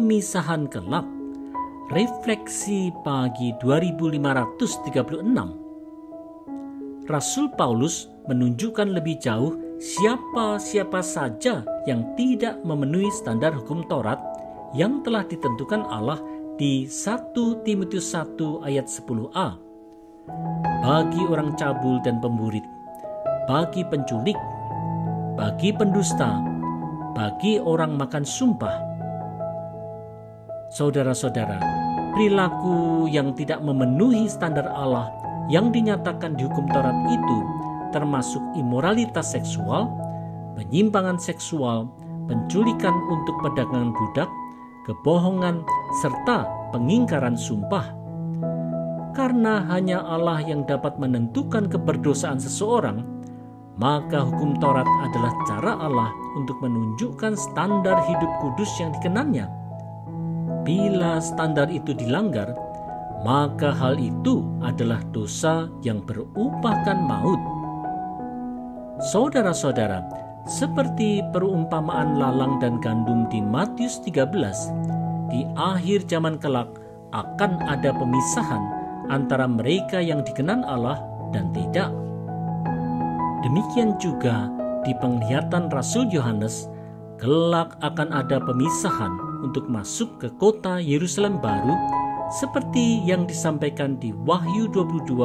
pemisahan kelak. Refleksi pagi 2536. Rasul Paulus menunjukkan lebih jauh siapa-siapa saja yang tidak memenuhi standar hukum Taurat yang telah ditentukan Allah di 1 Timotius 1 ayat 10a. Bagi orang cabul dan pemburit, bagi penculik, bagi pendusta, bagi orang makan sumpah. Saudara-saudara, perilaku yang tidak memenuhi standar Allah yang dinyatakan di hukum Taurat itu termasuk imoralitas seksual, penyimpangan seksual, penculikan untuk perdagangan budak, kebohongan, serta pengingkaran sumpah. Karena hanya Allah yang dapat menentukan keberdosaan seseorang, maka hukum Taurat adalah cara Allah untuk menunjukkan standar hidup kudus yang dikenannya. Bila standar itu dilanggar, maka hal itu adalah dosa yang berupahkan maut. Saudara-saudara, seperti perumpamaan lalang dan gandum di Matius 13, di akhir zaman kelak akan ada pemisahan antara mereka yang dikenan Allah dan tidak. Demikian juga di penglihatan Rasul Yohanes, kelak akan ada pemisahan untuk masuk ke kota Yerusalem baru, seperti yang disampaikan di Wahyu 22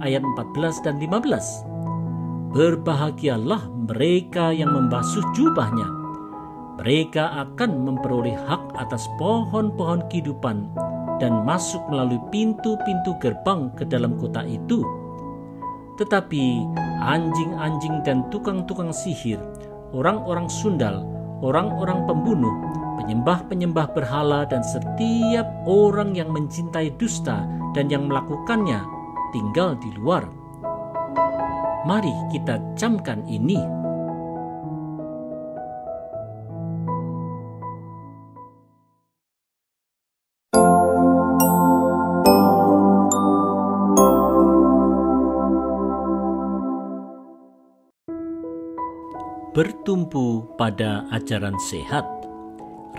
ayat 14 dan 15. Berbahagialah mereka yang membasuh jubahnya. Mereka akan memperoleh hak atas pohon-pohon kehidupan dan masuk melalui pintu-pintu gerbang ke dalam kota itu. Tetapi anjing-anjing dan tukang-tukang sihir, orang-orang sundal, orang-orang pembunuh, penyembah-penyembah berhala, dan setiap orang yang mencintai dusta dan yang melakukannya tinggal di luar. Mari kita camkan ini. Bertumpu pada ajaran sehat.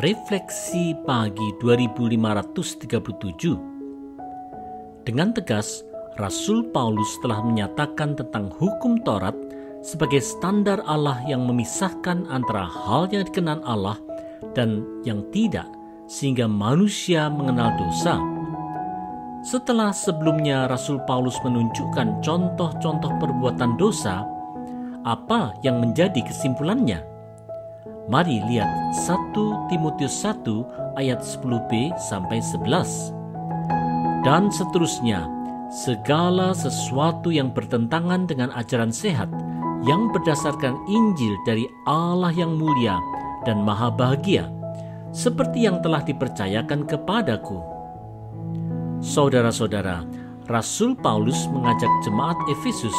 Refleksi pagi 2537. Dengan tegas, Rasul Paulus telah menyatakan tentang hukum Taurat sebagai standar Allah yang memisahkan antara hal yang dikenan Allah dan yang tidak, sehingga manusia mengenal dosa. Setelah sebelumnya Rasul Paulus menunjukkan contoh-contoh perbuatan dosa, apa yang menjadi kesimpulannya? Mari lihat 1 Timotius 1 ayat 10b sampai 11. Dan seterusnya, segala sesuatu yang bertentangan dengan ajaran sehat yang berdasarkan Injil dari Allah yang mulia dan maha bahagia, seperti yang telah dipercayakan kepadaku. Saudara-saudara, Rasul Paulus mengajak jemaat Efesus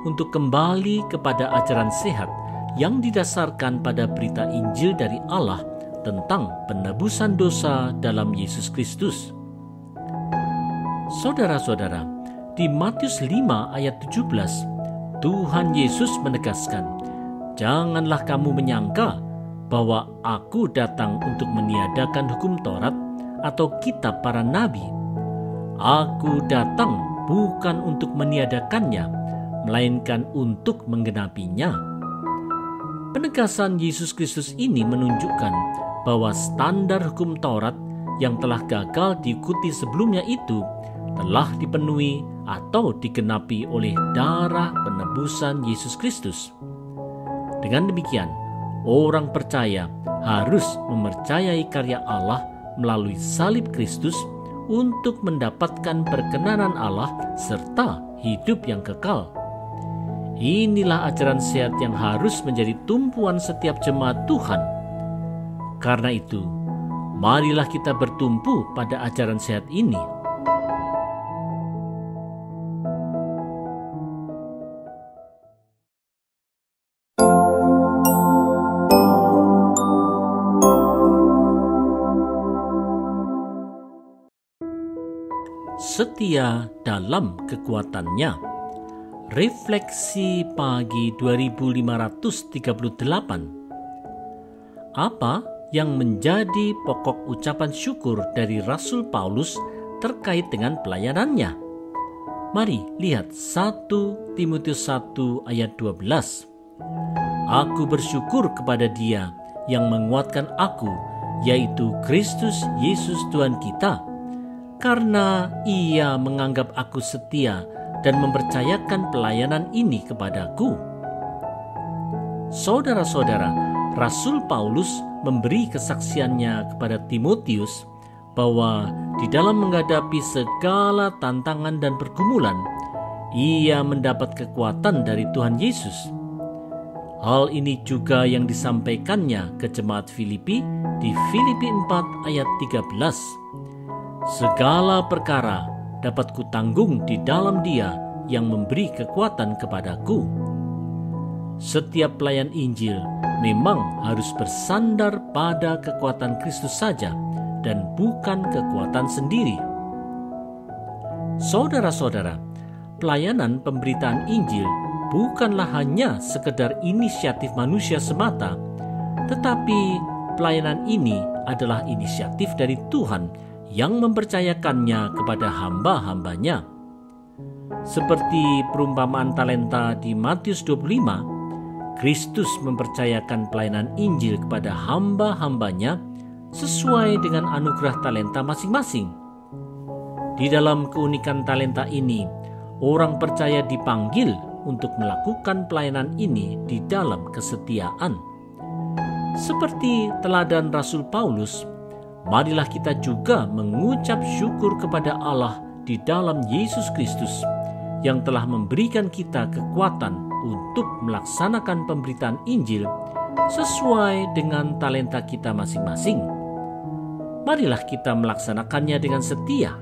untuk kembali kepada ajaran sehat yang didasarkan pada berita Injil dari Allah tentang penebusan dosa dalam Yesus Kristus. Saudara-saudara, di Matius 5 ayat 17, Tuhan Yesus menegaskan, "Janganlah kamu menyangka bahwa aku datang untuk meniadakan hukum Taurat atau kitab para nabi. Aku datang bukan untuk meniadakannya, melainkan untuk menggenapinya." Penegasan Yesus Kristus ini menunjukkan bahwa standar hukum Taurat yang telah gagal diikuti sebelumnya itu telah dipenuhi atau digenapi oleh darah penebusan Yesus Kristus. Dengan demikian, orang percaya harus mempercayai karya Allah melalui salib Kristus untuk mendapatkan perkenanan Allah serta hidup yang kekal. Inilah ajaran sehat yang harus menjadi tumpuan setiap jemaat Tuhan. Karena itu, marilah kita bertumpu pada ajaran sehat ini. Setia dalam kekuatannya. Refleksi pagi 2538. Apa yang menjadi pokok ucapan syukur dari Rasul Paulus terkait dengan pelayanannya. Mari lihat 1 Timotius 1 ayat 12. Aku bersyukur kepada Dia yang menguatkan aku, yaitu Kristus Yesus Tuhan kita, karena Ia menganggap aku setia dan mempercayakan pelayanan ini kepadaku. Saudara-saudara, Rasul Paulus memberi kesaksiannya kepada Timotius bahwa di dalam menghadapi segala tantangan dan pergumulan, ia mendapat kekuatan dari Tuhan Yesus. Hal ini juga yang disampaikannya ke jemaat Filipi di Filipi 4 ayat 13. Segala perkara dapat kutanggung di dalam Dia yang memberi kekuatan kepadaku. Setiap pelayan Injil memang harus bersandar pada kekuatan Kristus saja dan bukan kekuatan sendiri. Saudara-saudara, pelayanan pemberitaan Injil bukanlah hanya sekedar inisiatif manusia semata, tetapi pelayanan ini adalah inisiatif dari Tuhan yang mempercayakannya kepada hamba-hambanya. Seperti perumpamaan talenta di Matius 25, Kristus mempercayakan pelayanan Injil kepada hamba-hambanya sesuai dengan anugerah talenta masing-masing. Di dalam keunikan talenta ini, orang percaya dipanggil untuk melakukan pelayanan ini di dalam kesetiaan. Seperti teladan Rasul Paulus, marilah kita juga mengucap syukur kepada Allah di dalam Yesus Kristus yang telah memberikan kita kekuatan untuk melaksanakan pemberitaan Injil sesuai dengan talenta kita masing-masing. Marilah kita melaksanakannya dengan setia